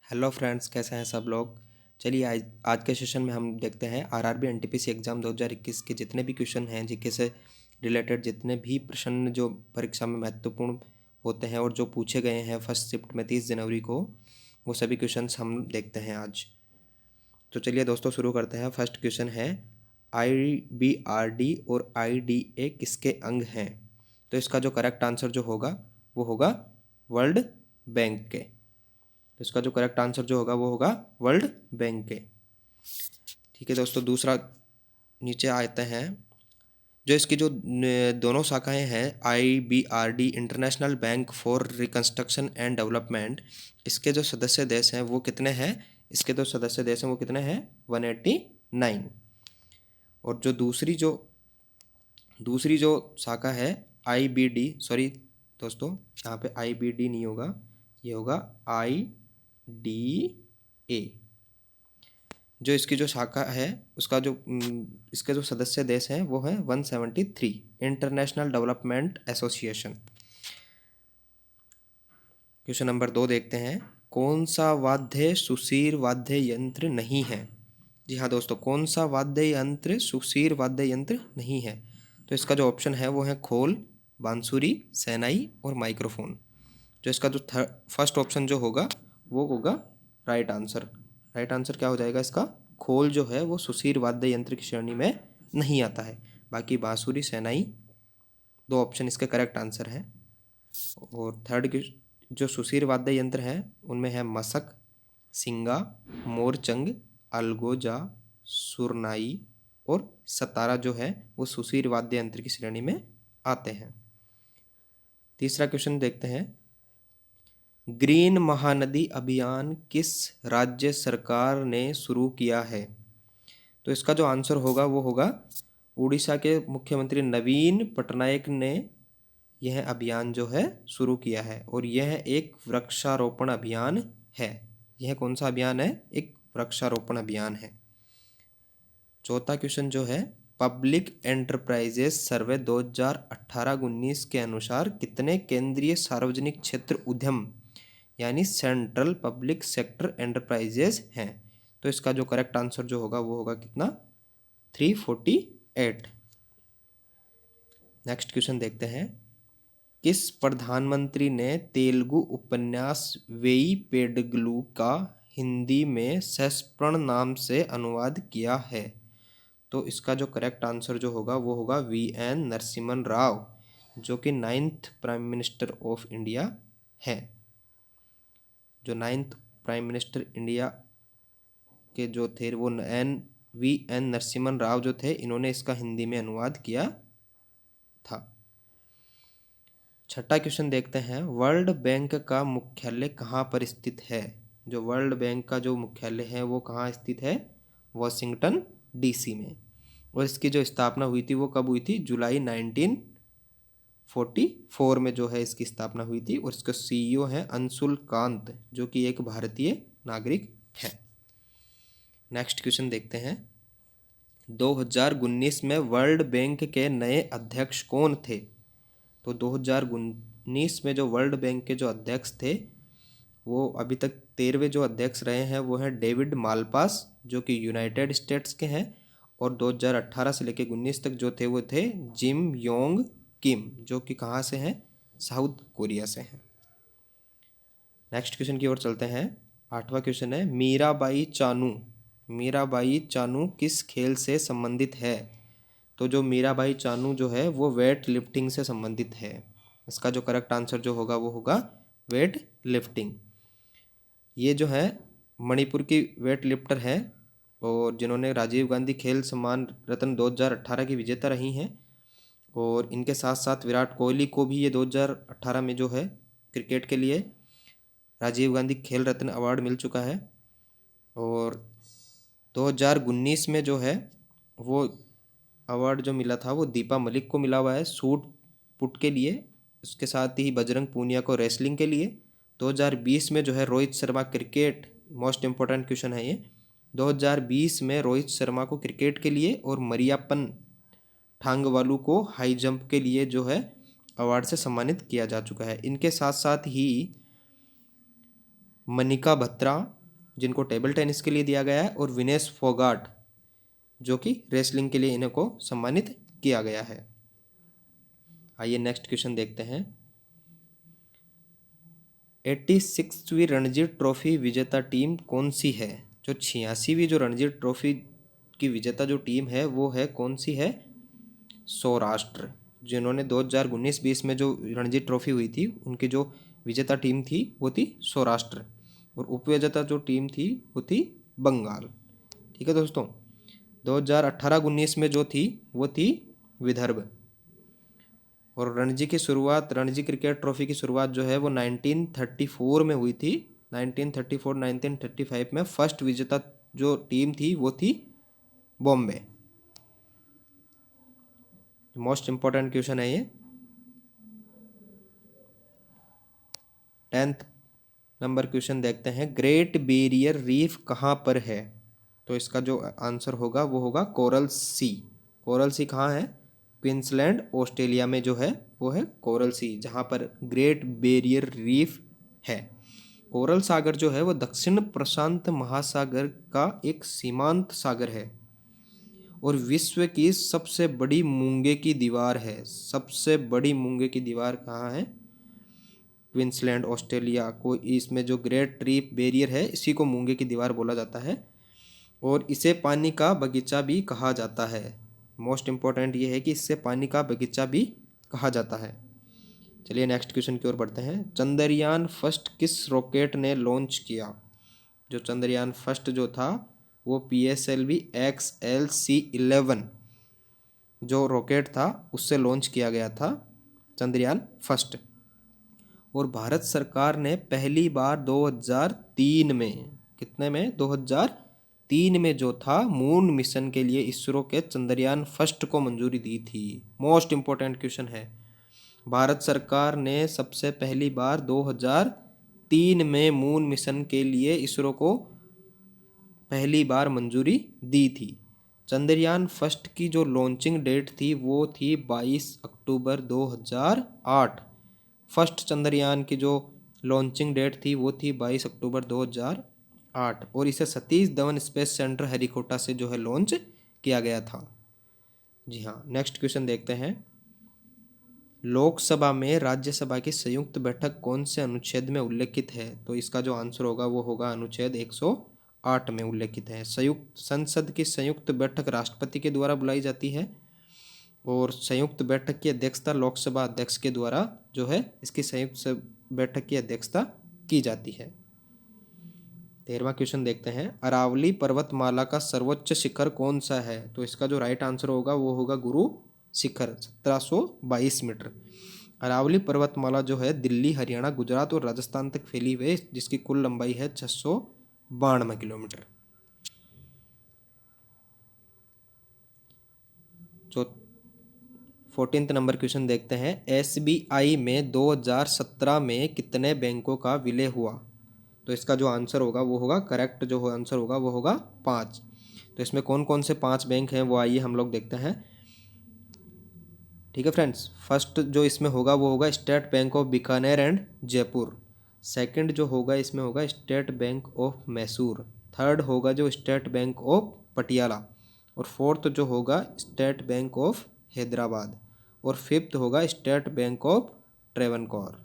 Hello friends, कैसे हैं सब लोग। चलिए आज आज के सेशन में हम देखते हैं आरआरबी एनटीपीसी एग्ज़ाम 2021 के जितने भी क्वेश्चन हैं, जीके से रिलेटेड जितने भी प्रश्न जो परीक्षा में महत्वपूर्ण होते हैं और जो पूछे गए हैं फर्स्ट शिफ्ट में 30 जनवरी को, वो सभी क्वेश्चंस हम देखते हैं आज। तो चलिए दोस्तों शुरू करते हैं। फर्स्ट क्वेश्चन है, आईबीआरडी और आईडीए किसके अंग हैं? तो इसका जो करेक्ट आंसर जो होगा वो होगा वर्ल्ड बैंक के। तो इसका जो करेक्ट आंसर जो होगा वो होगा वर्ल्ड बैंक के। ठीक है दोस्तों, दूसरा नीचे आते हैं, जो इसकी जो दोनों शाखाएं हैं, IBRD international bank for reconstruction and development, इसके जो सदस्य देश हैं वो कितने हैं? इसके जो सदस्य देश हैं वो कितने हैं? 189। और जो दूसरी जो शाखा है आईबीडी, सॉरी दोस्तों यहाँ पे आईबीडी नहीं होगा, ये होगा आईडीए। जो इसकी जो शाखा है उसका जो इसके जो सदस्य देश हैं वो हैं 173, international development association. Question number 2 देखते हैं, कौन सा वाद्य सुशीर वाद्य यंत्र नहीं है? जी हाँ दोस्तों, कौन सा वाद्य यंत्र सुशीर वाद्य यंत्र नहीं है? तो इसका जो ऑप्शन है वो है खोल, बांसुरी, शहनाई और माइक्रोफोन। जो इसका जो फर्स्ट ऑप्शन जो होगा वो होगा राइट आंसर। राइट आंसर क्या हो जाएगा इसका? खोल जो है वो सुशीर वाद्य यंत्र की श्रेणी में नहीं आता है। बाकी बांसुरी, शहनाई, दो ऑप्शन इसके करेक्ट आंसर है। और थर्ड की जो सुशीर वाद्य यंत्र है उनमें है मसक, सिंगा, मोरचंग, अलगोजा, सुरनाई और सतारा जो है वो सुशीर वाद्य यंत्र की श्रेणी में आते हैं। तीसरा क्वेश्चन देखते हैं, ग्रीन महानदी अभियान किस राज्य सरकार ने शुरू किया है? तो इसका जो आंसर होगा वो होगा उड़ीसा के मुख्यमंत्री नवीन पटनायक ने यह अभियान जो है शुरू किया है। और यह एक वृक्षारोपण अभियान है। यह कौन सा अभियान है? एक वृक्षारोपण अभियान है। चौथा क्वेश्चन जो है, पब्लिक एंटरप्राइजेस सर्वे 2018-19 के अनुसार कितने केंद्रीय सार्वजनिक क्षेत्र उद्यम यानी सेंट्रल पब्लिक सेक्टर एंटरप्राइजेस हैं? तो इसका जो करेक्ट आंसर जो होगा वो होगा कितना? 348। नेक्स्ट क्वेश्चन देखते हैं, किस प्रधानमंत्री ने तेलुगु उपन्यास वेई पेडगलू का हिंदी में सस्पर्ण नाम से अनुवाद किया है? तो इसका जो करेक्ट आंसर जो होगा वो होगा वीएन नरसिम्हन राव, जो कि 9th prime minister of India है। जो 9th प्राइम मिनिस्टर इंडिया के जो थे वो वीएन नरसिम्हन राव जो थे, इन्होंने इसका हिंदी में अनुवाद किया था। छठा क्वेश्चन देखते हैं, वर्ल्ड बैंक का मुख्यालय कहाँ पर स्थित है? जो वर्ल्ड बैंक का जो मुख्यालय है वो कहाँ स्थित है? वॉशिंगटन डीसी में। और इसकी जो स्थापना हुई थी वो कब हुई थी? जुलाई 1944 में जो है इसकी स्थापना हुई थी। और इसका सीईओ है अंशुल कांत, जो कि एक भारतीय नागरिक है। नेक्स्ट क्वेश्चन देखते हैं, 2019 में वर्ल्ड बैंक के नए अध्यक्ष कौन थे? तो 2019 में जो वर्ल्ड बैंक के जो अध्यक्ष थे वो अभी तक 13वें जो अध्यक्ष रहे हैं वो हैं डेविड मालपास, जो कि यूनाइटेड स्टेट्स के हैं। और 2018 से लेकर 19 तक जो थे वो थे जिम योंग किम, जो कि कहाँ से हैं? साउथ कोरिया से हैं। नेक्स्ट क्वेश्चन की ओर चलते हैं। 8वां क्वेश्चन है, मीराबाई चानू किस खेल से संबंधित है? तो जो मीराबाई चानू जो है वो वेट लिफ्टिंग से संबंधित है। इसका जो करेक्ट आंसर जो होगा वो होगा वेट लिफ्टिंग। ये जो है मणिपुर की वेट लिफ्टर है और जिन्होंने राजीव गांधी खेल सम्मान रत्न 2018 की विजेता रही हैं। और इनके साथ साथ विराट कोहली को भी ये 2018 में जो है क्रिकेट के लिए राजीव गांधी खेल रत्न अवार्ड मिल चुका है। और 2019 में जो है वो अवार्ड जो मिला था वो दीपा मलिक को मिला हुआ है शूट पुट के लिए। उसके साथ ही बजरंग पूनिया को रेसलिंग के लिए। 2020 में जो है Rohit Sharma cricket, most important question है ये, 2020 में रोहित शर्मा को क्रिकेट के लिए और मरियाप्पन ठांगवालू को हाई जंप के लिए जो है अवार्ड से सम्मानित किया जा चुका है। इनके साथ साथ ही मनिका बत्रा जिनको टेबल टेनिस के लिए दिया गया है, और विनेश फोगाट जो कि रेसलिंग के लिए इन्हें को सम्मानित किया गया है। आइए नेक्स्ट क्वेश्चन देखते हैं। 86वीं रणजी ट्रॉफी विजेता टीम कौन सी है? जो 86वीं जो रणजी ट्रॉफी की विजेता जो टीम है वो है कौन सी है? सौराष्ट्र, जिन्होंने 2019-20 में जो रणजी ट्रॉफी हुई थी उनकी जो विजेता टीम थी वो थी सौराष्ट्र, और उपविजेता जो टीम थी वो थी बंगाल। ठीक है दोस्तों, 2018-19 में जो थी वो थी विदर्भ। और रणजी की शुरुआत, रणजी क्रिकेट ट्रॉफी की शुरुआत जो है वो 1934 में हुई थी। 1934-1935 में फर्स्ट विजेता जो टीम थी वो थी बॉम्बे। मोस्ट इंपॉर्टेंट क्वेश्चन है ये। 10th नंबर क्वेश्चन देखते हैं। ग्रेट बैरियर रीफ कहाँ पर है? तो इसका जो आंसर होगा वो होगा कोरल सी। कोरल सी कहाँ है? क्वींसलैंड ऑस्ट्रेलिया में जो है वो है कोरल सी, जहाँ पर ग्रेट बैरियर रीफ है। कोरल सागर जो है वो दक्षिण प्रशांत महासागर का एक सीमांत सागर है और विश्व की सबसे बड़ी मूंगे की दीवार है। सबसे बड़ी मूंगे की दीवार कहाँ है? क्वींसलैंड ऑस्ट्रेलिया को। इसमें जो ग्रेट रीफ बैरियर है इसी को मूंगे की दीवार बोला जाता है, और इसे पानी का बगीचा भी कहा जाता है। मोस्ट इम्पॉर्टेंट ये है कि इससे पानी का बगीचा भी कहा जाता है। चलिए नेक्स्ट क्वेश्चन की ओर बढ़ते हैं। चंद्रयान फर्स्ट किस रॉकेट ने लॉन्च किया? जो चंद्रयान फर्स्ट जो था वो PSLV XLC-11 जो रॉकेट था उससे लॉन्च किया गया था चंद्रयान फर्स्ट। और भारत सरकार ने पहली बार 2003 में, कितने में? 2003 में जो था मून मिशन के लिए इसरो के चंद्रयान फर्स्ट को मंजूरी दी थी। मोस्ट इम्पोर्टेंट क्वेश्चन है। भारत सरकार ने सबसे पहली बार 2003 में मून मिशन के लिए इसरो को पहली बार मंजूरी दी थी। चंद्रयान फर्स्ट की जो लॉन्चिंग डेट थी वो थी 22 अक्टूबर 2008। फर्स्ट चंद्रयान की जो लॉन्चिंग डेट थी वो थी 22 अक्टूबर 2008, और इसे सतीश धवन स्पेस सेंटर हरिकोटा से जो है लॉन्च किया गया था। जी हाँ, नेक्स्ट क्वेश्चन देखते हैं। लोकसभा में राज्यसभा की संयुक्त बैठक कौन से अनुच्छेद में उल्लेखित है? तो इसका जो आंसर होगा वो होगा अनुच्छेद 108 में उल्लेखित है। संयुक्त संसद की संयुक्त बैठक राष्ट्रपति के द्वारा बुलाई जाती है, और संयुक्त बैठक की अध्यक्षता लोकसभा अध्यक्ष के द्वारा जो है इसकी संयुक्त बैठक की अध्यक्षता की जाती है। 13वां क्वेश्चन देखते हैं। अरावली पर्वतमाला का सर्वोच्च शिखर कौन सा है? तो इसका जो राइट आंसर होगा वो होगा गुरु शिखर, 1722 मीटर। अरावली पर्वतमाला जो है दिल्ली, हरियाणा, गुजरात और राजस्थान तक फैली हुई है, जिसकी कुल लंबाई है 692 किलोमीटर। जो 14th नंबर क्वेश्चन देखते हैं। SBI में 2017 में कितने बैंकों का विलय हुआ? तो इसका जो आंसर होगा वो होगा, करेक्ट जो आंसर होगा वो होगा 5। तो इसमें कौन कौन से 5 बैंक हैं वो आइए हम लोग देखते हैं। ठीक है फ्रेंड्स, फर्स्ट जो इसमें होगा वो होगा state bank of Bikaner and Jaipur. Second जो होगा इसमें होगा state bank of Mysore. Third होगा जो स्टेट बैंक ऑफ पटियाला, और फोर्थ जो होगा स्टेट बैंक ऑफ हैदराबाद, और फिफ्थ होगा स्टेट बैंक ऑफ ट्रेवनकोर।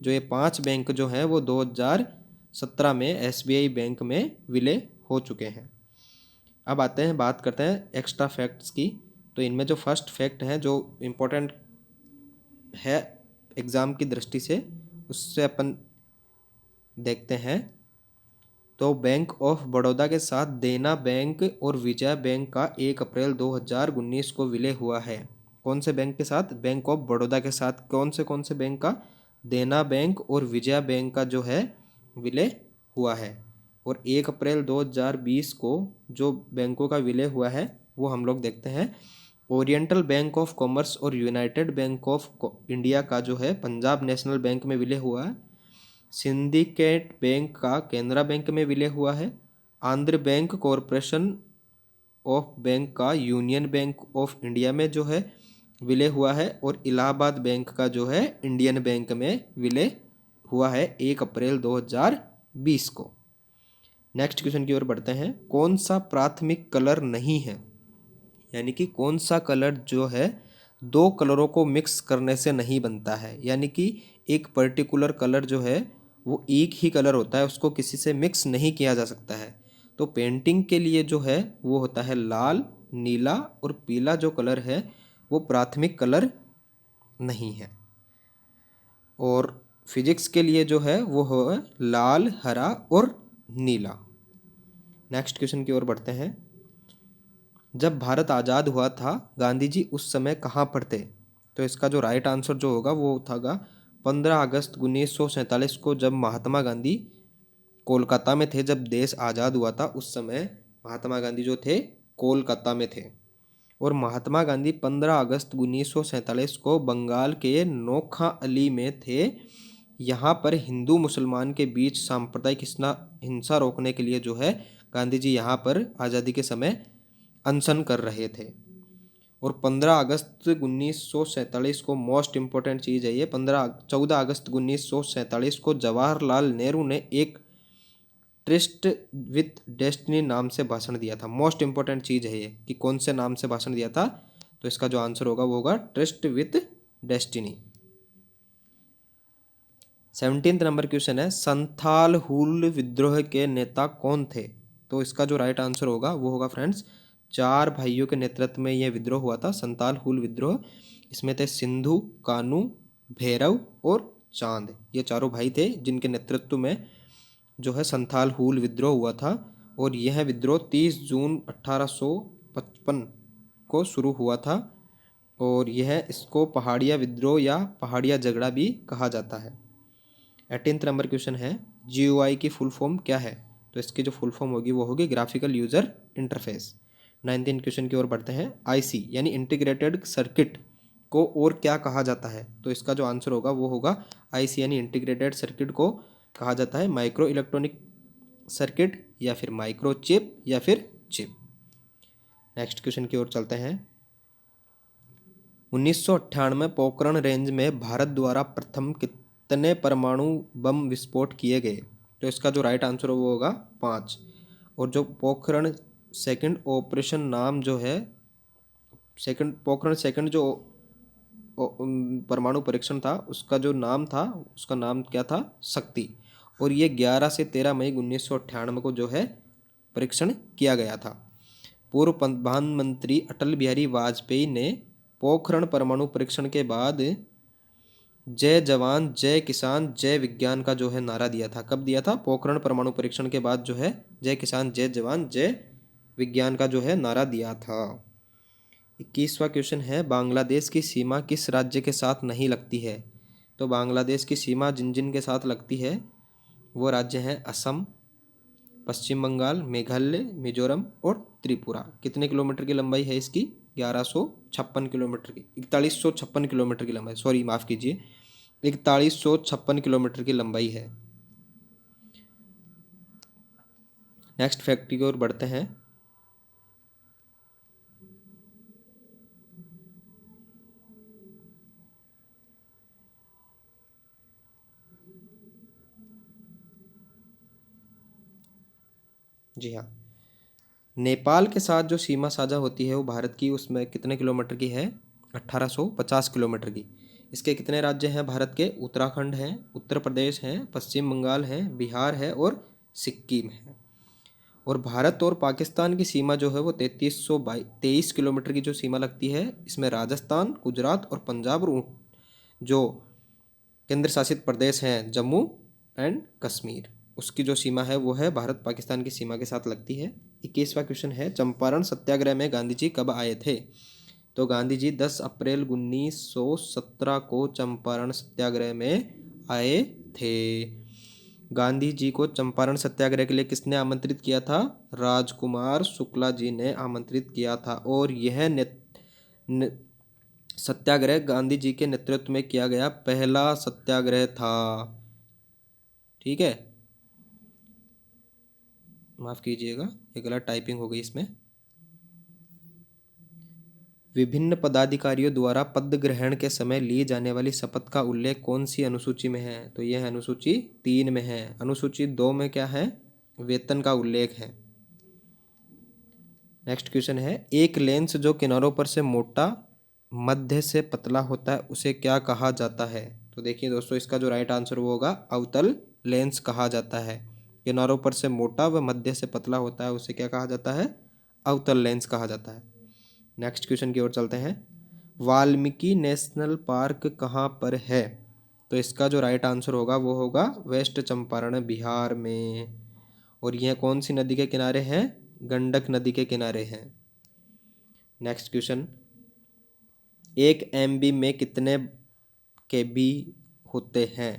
जो ये 5 बैंक जो हैं वो 2017 में SBI बैंक में विलय हो चुके हैं। अब आते हैं, बात करते हैं एक्स्ट्रा फैक्ट्स की। तो इनमें जो फर्स्ट फैक्ट है जो इम्पोर्टेंट है एग्ज़ाम की दृष्टि से, उससे अपन देखते हैं। तो बैंक ऑफ बड़ौदा के साथ देना बैंक और विजया बैंक का 1 अप्रैल 2019 को विलय हुआ है। कौन से बैंक के साथ? बैंक ऑफ बड़ौदा के साथ। कौन से बैंक का? देना बैंक और विजया बैंक का जो है विलय हुआ है। और 1 अप्रैल 2020 को जो बैंकों का विलय हुआ है वो हम लोग देखते हैं। ओरिएंटल बैंक ऑफ कॉमर्स और यूनाइटेड बैंक ऑफ इंडिया का जो है पंजाब नेशनल बैंक में विलय हुआ है। सिंडिकेट बैंक का केनरा बैंक में विलय हुआ है। Andhra bank corporation of bank का यूनियन बैंक ऑफ इंडिया में जो है विलय हुआ है। और इलाहाबाद बैंक का जो है इंडियन बैंक में विलय हुआ है 1 अप्रैल 2020 को। नेक्स्ट क्वेश्चन की ओर बढ़ते हैं। कौन सा प्राथमिक कलर नहीं है, यानी कि कौन सा कलर जो है दो कलरों को मिक्स करने से नहीं बनता है, यानी कि एक पर्टिकुलर कलर जो है वो एक ही कलर होता है, उसको किसी से मिक्स नहीं किया जा सकता है। तो पेंटिंग के लिए जो है वो होता है लाल, नीला और पीला जो कलर है वो प्राथमिक कलर नहीं है। और फिजिक्स के लिए जो है वो है लाल, हरा और नीला। नेक्स्ट क्वेश्चन की ओर बढ़ते हैं। जब भारत आज़ाद हुआ था गांधी जी उस समय कहाँ पर थे? तो इसका जो राइट आंसर जो होगा वो था 15 अगस्त 1947 को, जब महात्मा गांधी कोलकाता में थे। जब देश आज़ाद हुआ था उस समय महात्मा गांधी जो थे कोलकाता में थे। और महात्मा गांधी 15 अगस्त 1947 को बंगाल के नोखा अली में थे। यहाँ पर हिंदू मुसलमान के बीच सांप्रदायिक हिंसा रोकने के लिए जो है गांधी जी यहाँ पर आज़ादी के समय अनशन कर रहे थे। और 15 अगस्त 1947 को मोस्ट इम्पोर्टेंट चीज़ है ये, 14 अगस्त 1947 को जवाहरलाल नेहरू ने एक ट्रस्ट विथ डेस्टिनी नाम से भाषण दिया था। मोस्ट इम्पोर्टेंट चीज़ है ये कि कौन से नाम से भाषण दिया था। तो इसका जो आंसर होगा वो होगा trust with destiny. 17th number question है, संथाल हुल विद्रोह के नेता कौन थे? तो इसका जो राइट आंसर होगा वो होगा फ्रेंड्स, 4 भाइयों के नेतृत्व में यह विद्रोह हुआ था, संथाल हुल विद्रोह। इसमें थे सिंधु, कानू, भैरव और चांद। ये चारों भाई थे जिनके नेतृत्व में जो है संथाल हुल विद्रोह हुआ था। और यह विद्रोह 30 जून 1855 को शुरू हुआ था। और यह इसको पहाड़िया विद्रोह या पहाड़िया झगड़ा भी कहा जाता है। 18th नंबर क्वेश्चन है, GUI की फुल फॉर्म क्या है? तो इसकी जो फुल फॉर्म होगी वो होगी graphical user interface. 19th question की ओर बढ़ते हैं। IC यानी इंटीग्रेटेड सर्किट को और क्या कहा जाता है? तो इसका जो आंसर होगा वो होगा IC यानी इंटीग्रेटेड सर्किट को कहा जाता है माइक्रो इलेक्ट्रॉनिक सर्किट या फिर माइक्रो चिप या फिर चिप। नेक्स्ट क्वेश्चन की ओर चलते हैं। 1998 पोखरण रेंज में भारत द्वारा प्रथम कितने परमाणु बम विस्फोट किए गए? तो इसका जो राइट आंसर वो होगा 5। और जो पोखरण सेकंड ऑपरेशन नाम जो है पोखरण सेकंड जो परमाणु परीक्षण था उसका जो नाम था उसका नाम क्या था? शक्ति। और ये 11 से 13 मई 1998 को जो है परीक्षण किया गया था। पूर्व प्रधानमंत्री अटल बिहारी वाजपेयी ने पोखरण परमाणु परीक्षण के बाद जय जवान जय किसान जय विज्ञान का जो है नारा दिया था। कब दिया था? पोखरण परमाणु परीक्षण के बाद जो है जय किसान जय जवान जय विज्ञान का जो है नारा दिया था। 21वां क्वेश्चन है, बांग्लादेश की सीमा किस राज्य के साथ नहीं लगती है? तो बांग्लादेश की सीमा जिन जिन के साथ लगती है वो राज्य हैं असम, पश्चिम बंगाल, मेघालय, मिजोरम और त्रिपुरा। कितने किलोमीटर की लंबाई है इसकी? 1156 किलोमीटर की, 4156 किलोमीटर की लंबाई, सॉरी माफ़ कीजिए, 4156 किलोमीटर की लंबाई है। नेक्स्ट फैक्ट की ओर बढ़ते हैं। जी हाँ, नेपाल के साथ जो सीमा साझा होती है वो भारत की, उसमें कितने किलोमीटर की है? 1850 किलोमीटर की। इसके कितने राज्य हैं भारत के? उत्तराखंड है, उत्तर प्रदेश है, पश्चिम बंगाल है, बिहार है और सिक्किम है। और भारत और पाकिस्तान की सीमा जो है वो 3323 किलोमीटर की जो सीमा लगती है, इसमें राजस्थान, गुजरात और पंजाब और जो केंद्र शासित प्रदेश हैं जम्मू एंड कश्मीर, उसकी जो सीमा है वो है भारत पाकिस्तान की सीमा के साथ लगती है। 21वां क्वेश्चन है, चंपारण सत्याग्रह में गांधी जी कब आए थे? तो गांधी जी 10 अप्रैल 1917 को चंपारण सत्याग्रह में आए थे। गांधी जी को चंपारण सत्याग्रह के लिए किसने आमंत्रित किया था? राजकुमार शुक्ला जी ने आमंत्रित किया था। और यह सत्याग्रह गांधी जी के नेतृत्व में किया गया पहला सत्याग्रह था। ठीक है, माफ कीजिएगा ये गलत टाइपिंग हो गई इसमें। विभिन्न पदाधिकारियों द्वारा पद ग्रहण के समय ली जाने वाली शपथ का उल्लेख कौन सी अनुसूची में है? तो यह अनुसूची 3 में है। अनुसूची 2 में क्या है? वेतन का उल्लेख है। नेक्स्ट क्वेश्चन है, एक लेंस जो किनारों पर से मोटा मध्य से पतला होता है उसे क्या कहा जाता है? तो देखिए दोस्तों, इसका जो राइट आंसर वो होगा अवतल लेंस कहा जाता है। किनारों पर से मोटा व मध्य से पतला होता है उसे क्या कहा जाता है? अवतल लेंस कहा जाता है। नेक्स्ट क्वेश्चन की ओर चलते हैं, वाल्मीकि नेशनल पार्क कहाँ पर है? तो इसका जो राइट आंसर होगा वो होगा वेस्ट चंपारण, बिहार में। और यह कौन सी नदी के किनारे है? गंडक नदी के किनारे है। नेक्स्ट क्वेश्चन, एक एमबी में कितने केबी होते हैं?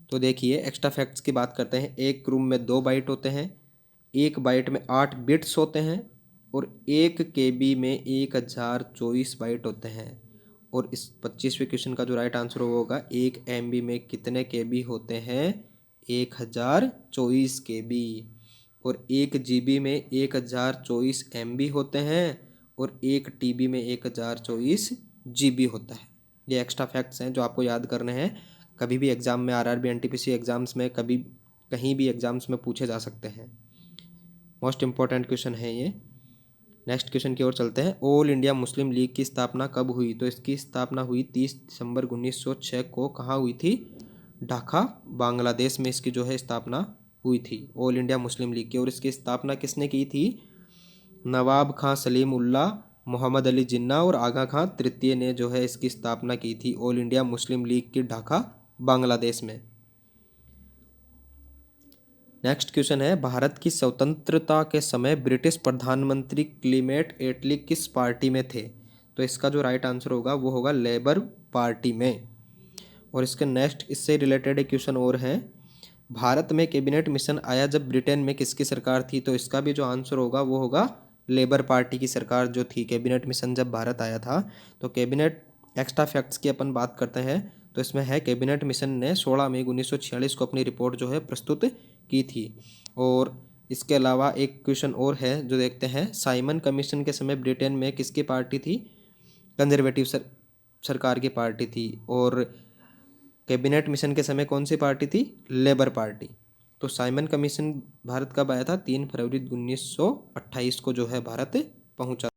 तो देखिए, एक्स्ट्रा फैक्ट्स की बात करते हैं। एक रूम में 2 बाइट होते हैं, एक बाइट में 8 बिट्स होते हैं और एक केबी में 1024 बाइट होते हैं। और इस 25वें क्वेश्चन का जो राइट आंसर होगा, एक एमबी में कितने केबी होते हैं? 1024 केबी। और एक जीबी में 1024 एमबी होते हैं और एक टीबी में 1024 जीबी होता है। ये एक्स्ट्रा फैक्ट्स हैं जो आपको याद करने हैं। कभी भी एग्जाम में, आरआरबी एनटीपीसी एग्जाम्स में, कभी कहीं भी एग्जाम्स में पूछे जा सकते हैं। मोस्ट इंपॉर्टेंट क्वेश्चन है ये। नेक्स्ट क्वेश्चन की ओर चलते हैं, ऑल इंडिया मुस्लिम लीग की स्थापना कब हुई? तो इसकी स्थापना हुई 30 दिसंबर 1906 को। कहाँ हुई थी? ढाका, बांग्लादेश में इसकी जो है स्थापना हुई थी, ऑल इंडिया मुस्लिम लीग की। और इसकी स्थापना किसने की थी? नवाब खां सलीम उल्लाह, मोहम्मद अली जिन्ना और आगा खां तृतीय ने जो है इसकी स्थापना की थी, ऑल इंडिया मुस्लिम लीग की, ढाका, बांग्लादेश में। नेक्स्ट क्वेश्चन है, भारत की स्वतंत्रता के समय ब्रिटिश प्रधानमंत्री क्लीमेट एटली किस पार्टी में थे? तो इसका जो राइट आंसर होगा वो होगा लेबर पार्टी में। और इसके नेक्स्ट इससे रिलेटेड एक क्वेश्चन और है, भारत में कैबिनेट मिशन आया जब ब्रिटेन में किसकी सरकार थी? तो इसका भी जो आंसर होगा वो होगा लेबर पार्टी की सरकार जो थी। कैबिनेट मिशन जब भारत आया था तो कैबिनेट, एक्स्ट्रा फैक्ट्स की अपन बात करते हैं तो इसमें है, कैबिनेट मिशन ने 16 मई 1946 को अपनी रिपोर्ट जो है प्रस्तुत की थी। और इसके अलावा एक क्वेश्चन और है जो देखते हैं, साइमन कमीशन के समय ब्रिटेन में किसकी पार्टी थी? कंजर्वेटिव सरकार की पार्टी थी। और कैबिनेट मिशन के समय कौन सी पार्टी थी? Labour party. तो साइमन कमीशन भारत कब आया था? 3 फरवरी 1928 को जो है भारत पहुंचा।